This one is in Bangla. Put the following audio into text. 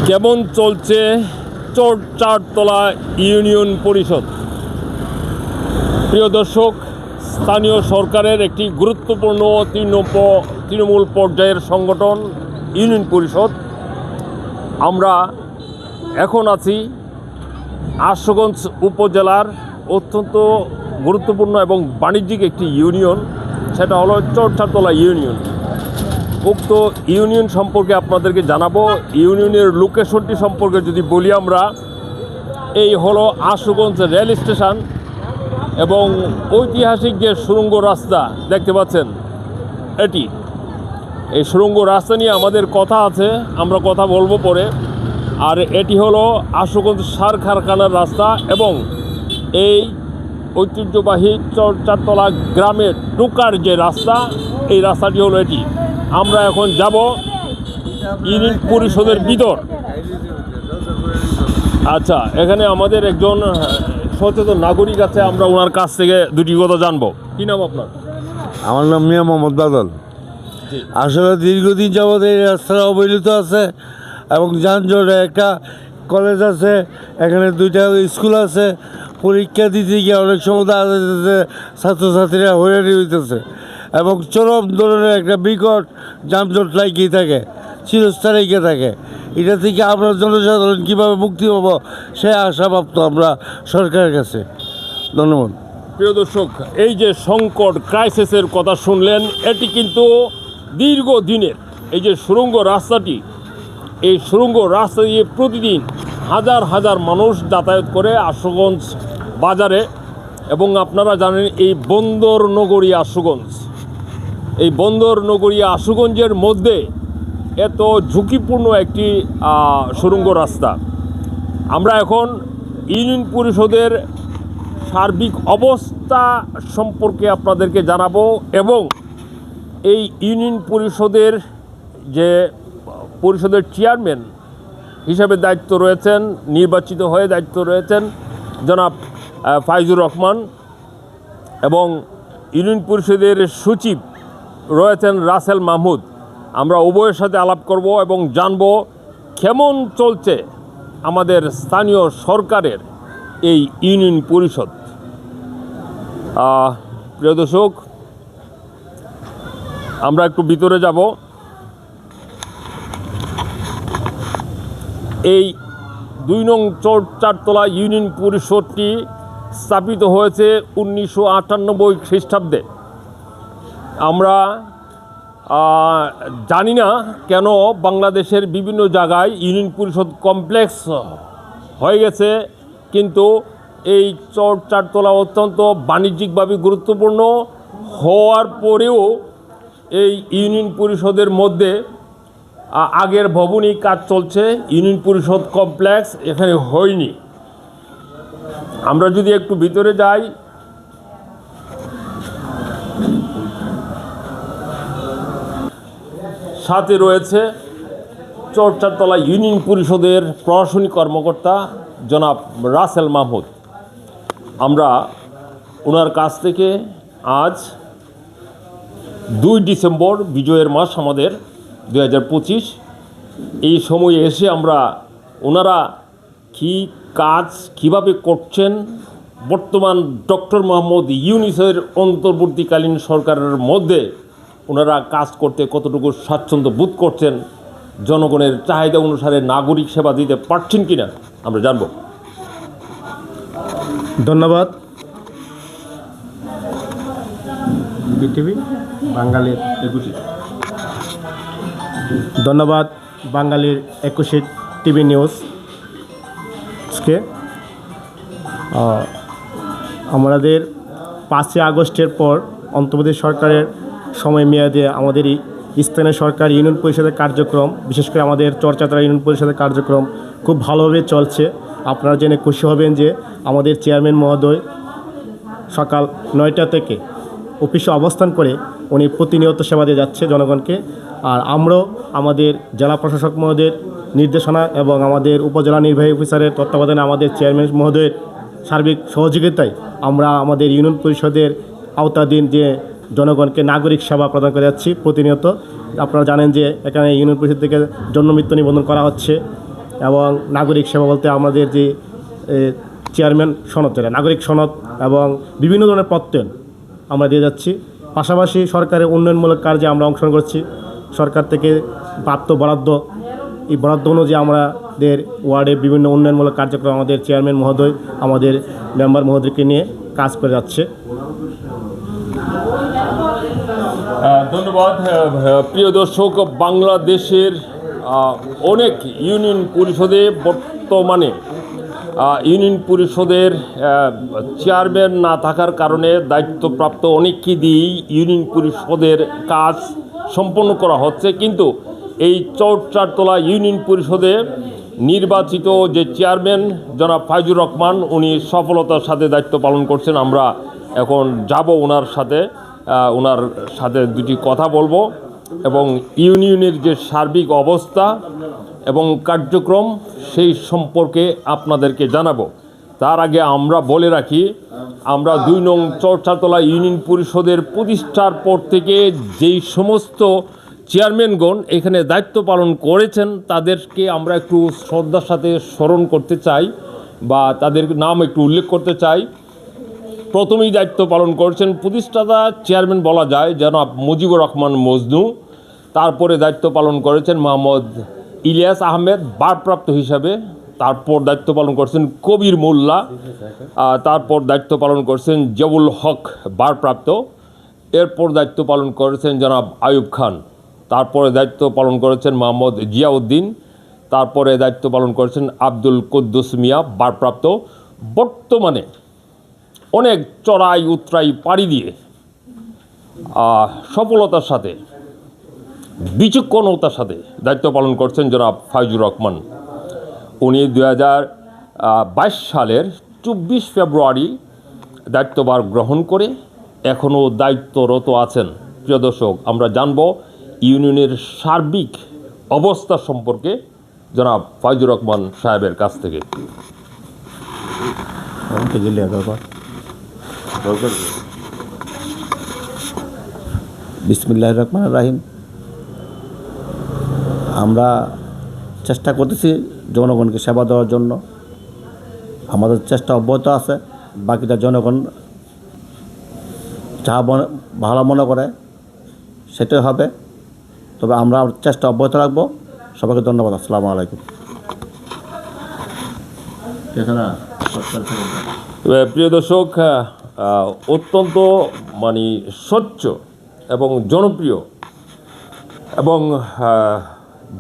কেমন চলছে চারতলা ইউনিয়ন পরিষদ? প্রিয় দর্শক, স্থানীয় সরকারের একটি গুরুত্বপূর্ণ তৃণমূল পর্যায়ের সংগঠন ইউনিয়ন পরিষদ। আমরা এখন আছি আশুগঞ্জ উপজেলার অত্যন্ত গুরুত্বপূর্ণ এবং বাণিজ্যিক একটি ইউনিয়ন, সেটা হলো চারতলা ইউনিয়ন। উক্ত ইউনিয়ন সম্পর্কে আপনাদেরকে জানাবো। ইউনিয়নের লোকেশনটি সম্পর্কে যদি বলি, আমরা এই হলো আশুগঞ্জ রেল স্টেশন এবং ঐতিহাসিক যে সুড়ঙ্গ রাস্তা দেখতে পাচ্ছেন, এই সুড়ঙ্গ রাস্তা নিয়ে আমাদের কথা আছে, আমরা কথা বলবো পরে। আর এটি হলো আশুগঞ্জ সার কারখানার রাস্তা এবং এই ঐতিহ্যবাহী চারতলা গ্রামের ঢোকার যে রাস্তা, এই রাস্তাটি হলো এটি। আমরা এখন যাব ইউনিয়ন পরিষদের ভিতর। আচ্ছা, এখানে আমাদের একজন সচেতন নাগরিক আছে, আমরা ওনার কাছ থেকে দুটি কথা জানবো। কি নাম আপনার? আমার নাম মিয়া মোহাম্মদ বাদল। আসলে দীর্ঘদিন যাবৎ এই রাস্তাটা অবহেলিত আছে এবং যানজটে একটা কলেজ আছে, এখানে দুইটা স্কুল আছে। পরীক্ষা দিতে গিয়ে অনেক সময় ছাত্রছাত্রীরা হয়রানি হইতেছে এবং চরম ধরনের একটা বিকট যানজট লাগিয়ে থাকে, চিরস্থায়ী থাকে। এটা থেকে আমরা জনসাধারণ কীভাবে মুক্তি পাবো সে আশাপ্রাপ্ত আমরা সরকারের কাছে। ধন্যবাদ। প্রিয় দর্শক, এই যে সংকট ক্রাইসিসের কথা শুনলেন, এটি কিন্তু দীর্ঘদিনের। এই যে সুড়ঙ্গ রাস্তাটি, এই সুড়ঙ্গ রাস্তা দিয়ে প্রতিদিন হাজার হাজার মানুষ যাতায়াত করে আশুগঞ্জ বাজারে। এবং আপনারা জানেন এই বন্দর নগরী আশুগঞ্জ, এই বন্দর নগরী আশুগঞ্জের মধ্যে এত ঝুঁকিপূর্ণ একটি সুড়ঙ্গ রাস্তা। আমরা এখন ইউনিয়ন পরিষদের সার্বিক অবস্থা সম্পর্কে আপনাদেরকে জানাবো এবং এই ইউনিয়ন পরিষদের যে পরিষদের চেয়ারম্যান হিসাবে দায়িত্ব রয়েছেন, নির্বাচিত হয়ে দায়িত্ব রয়েছেন জনাব ফাইজুর রহমান, এবং ইউনিয়ন পরিষদের সচিব রয়েছেন রাসেল মাহমুদ। আমরা উভয়ের সাথে আলাপ করব এবং জানব কেমন চলছে আমাদের স্থানীয় সরকারের এই ইউনিয়ন পরিষদ। প্রিয় দর্শক, আমরা একটু ভিতরে যাব। এই ২ নং চারতলা ইউনিয়ন পরিষদটি স্থাপিত হয়েছে 1998 খ্রিস্টাব্দে। আমরা জানি না কেন বাংলাদেশের বিভিন্ন জায়গায় ইউনিয়ন পরিষদ কমপ্লেক্স হয়ে গেছে, কিন্তু এই চারতলা অত্যন্ত বাণিজ্যিকভাবে গুরুত্বপূর্ণ হওয়ার পরেও এই ইউনিয়ন পরিষদের মধ্যে আগের ভবনই কাজ চলছে, ইউনিয়ন পরিষদ কমপ্লেক্স এখানে হয়নি। আমরা যদি একটু ভিতরে যাই, সাথে রয়েছে চারতলা ইউনিয়ন পরিষদের প্রশাসনিক কর্মকর্তা জনাব রাসেল মাহমুদ। আমরা ওনার কাছ থেকে আজ 2 ডিসেম্বর, বিজয়ের মাস আমাদের 2025, এই সময়ে এসে আমরা ওনারা কি কাজ কিভাবে করছেন, বর্তমান ডক্টর মোহাম্মদ ইউনূসের অন্তর্বর্তীকালীন সরকারের মধ্যে ওনারা কাজ করতে কতটুকু স্বাচ্ছন্দ্য বোধ করছেন, জনগণের চাহিদা অনুসারে নাগরিক সেবা দিতে পারছেন কিনা আমরা জানব। ধন্যবাদ। বিটিভি বাঙালির 21, ধন্যবাদ বাঙালির 21 টিভি নিউজকে। আমাদের 5 আগস্টের পর অন্তর্বর্তী সরকারের সময় মেয়াদে আমাদের স্থানীয় সরকার ইউনিয়ন পরিষদের কার্যক্রম, বিশেষ করে আমাদের চারতলা ইউনিয়ন পরিষদের কার্যক্রম খুব ভালোভাবে চলছে। আপনারা জেনে খুশি হবেন যে আমাদের চেয়ারম্যান মহোদয় সকাল 9টা থেকে অফিসে অবস্থান করে উনি প্রতিনিয়ত সেবা দিয়ে যাচ্ছে জনগণকে। আর আমরাও আমাদের জেলা প্রশাসক মহোদয়ের নির্দেশনা এবং আমাদের উপজেলা নির্বাহী অফিসারের তত্ত্বাবধানে আমাদের চেয়ারম্যান মহোদয়ের সার্বিক সহযোগিতায় আমরা আমাদের ইউনিয়ন পরিষদের আওতাধীন যে জনগণকে নাগরিক সেবা প্রদান করে যাচ্ছি প্রতিনিয়ত। আপনারা জানেন যে এখানে ইউনিয়ন পরিষদ থেকে জন্ম মৃত্যু নিবন্ধন করা হচ্ছে, এবং নাগরিক সেবা বলতে আমাদের যে চেয়ারম্যান সনদ, যেটা নাগরিক সনদ এবং বিভিন্ন ধরনের প্রত্যয়ন আমরা দিয়ে যাচ্ছি। পাশাপাশি সরকারের উন্নয়নমূলক কাজে আমরা অংশগ্রহণ করছি। সরকার থেকে প্রাপ্ত বরাদ্দ, এই বরাদ্দ অনুযায়ী আমাদের ওয়ার্ডে বিভিন্ন উন্নয়নমূলক কার্যক্রম আমাদের চেয়ারম্যান মহোদয় আমাদের মেম্বার মহোদয়কে নিয়ে কাজ করে যাচ্ছে। ধন্যবাদ। প্রিয় দর্শক, বাংলাদেশের অনেক ইউনিয়ন পরিষদে বর্তমানে ইউনিয়ন পরিষদের চেয়ারম্যান না থাকার কারণে দায়িত্বপ্রাপ্ত অনেককে দিয়েই ইউনিয়ন পরিষদের কাজ সম্পন্ন করা হচ্ছে, কিন্তু এই চৌচারতলা ইউনিয়ন পরিষদে নির্বাচিত যে চেয়ারম্যান জনাব ফাইজুর রহমান, উনি সফলতার সাথে দায়িত্ব পালন করছেন। আমরা এখন যাব ওনার সাথে দুটি কথা বলবো এবং ইউনিয়নের যে সার্বিক অবস্থা এবং কার্যক্রম সেই সম্পর্কে আপনাদেরকে জানাবো। তার আগে আমরা বলে রাখি, আমরা 2 নং চৌচারতলা ইউনিয়ন পরিষদের প্রতিষ্ঠার পর থেকে যেই সমস্ত চেয়ারম্যানগণ এখানে দায়িত্ব পালন করেছেন তাদেরকে আমরা একটু শ্রদ্ধার সাথে স্মরণ করতে চাই বা তাদের নাম একটু উল্লেখ করতে চাই। প্রথমেই দায়িত্ব পালন করেছেন প্রতিষ্ঠাতা চেয়ারম্যান বলা যায় জনাব মুজিবুর রহমান মজনু। তারপরে দায়িত্ব পালন করেছেন মোহাম্মদ ইলিয়াস আহমেদ ভারপ্রাপ্ত হিসাবে। তারপর দায়িত্ব পালন করছেন কবির মোল্লা। তারপর দায়িত্ব পালন করছেন জবুল হক ভারপ্রাপ্ত। এরপর দায়িত্ব পালন করেছেন জনাব আয়ুব খান। তারপরে দায়িত্ব পালন করেছেন মোহাম্মদ জিয়াউদ্দিন। তারপরে দায়িত্ব পালন করেছেন আব্দুল কুদ্দুস মিয়া ভারপ্রাপ্ত। বর্তমানে অনেক চড়াই উতরাই পাড়ি দিয়ে সফলতার সাথে বিচক্ষণতার সাথে দায়িত্ব পালন করছেন জনাব ফাইজুর রহমান। উনি 2022 সালের 24 ফেব্রুয়ারি দায়িত্বভার গ্রহণ করে এখনও দায়িত্বরত আছেন। প্রিয় দর্শক, আমরা জানব ইউনিয়নের সার্বিক অবস্থা সম্পর্কে জনাব ফাইজুর রহমান সাহেবের কাছ থেকে। বিসমিল্লাহির রহমানির রহিম। আমরা চেষ্টা করতেছি জনগণকে সেবা দেওয়ার জন্য। আমাদের চেষ্টা অব্যাহত আছে। বাকিটা জনগণ যা ভালো মনে করে সেটাই হবে, তবে আমরা চেষ্টা অব্যাহত রাখবো। সবাইকে ধন্যবাদ। আসসালামু আলাইকুম। প্রিয় দর্শক, অত্যন্ত স্বচ্ছ এবং জনপ্রিয় এবং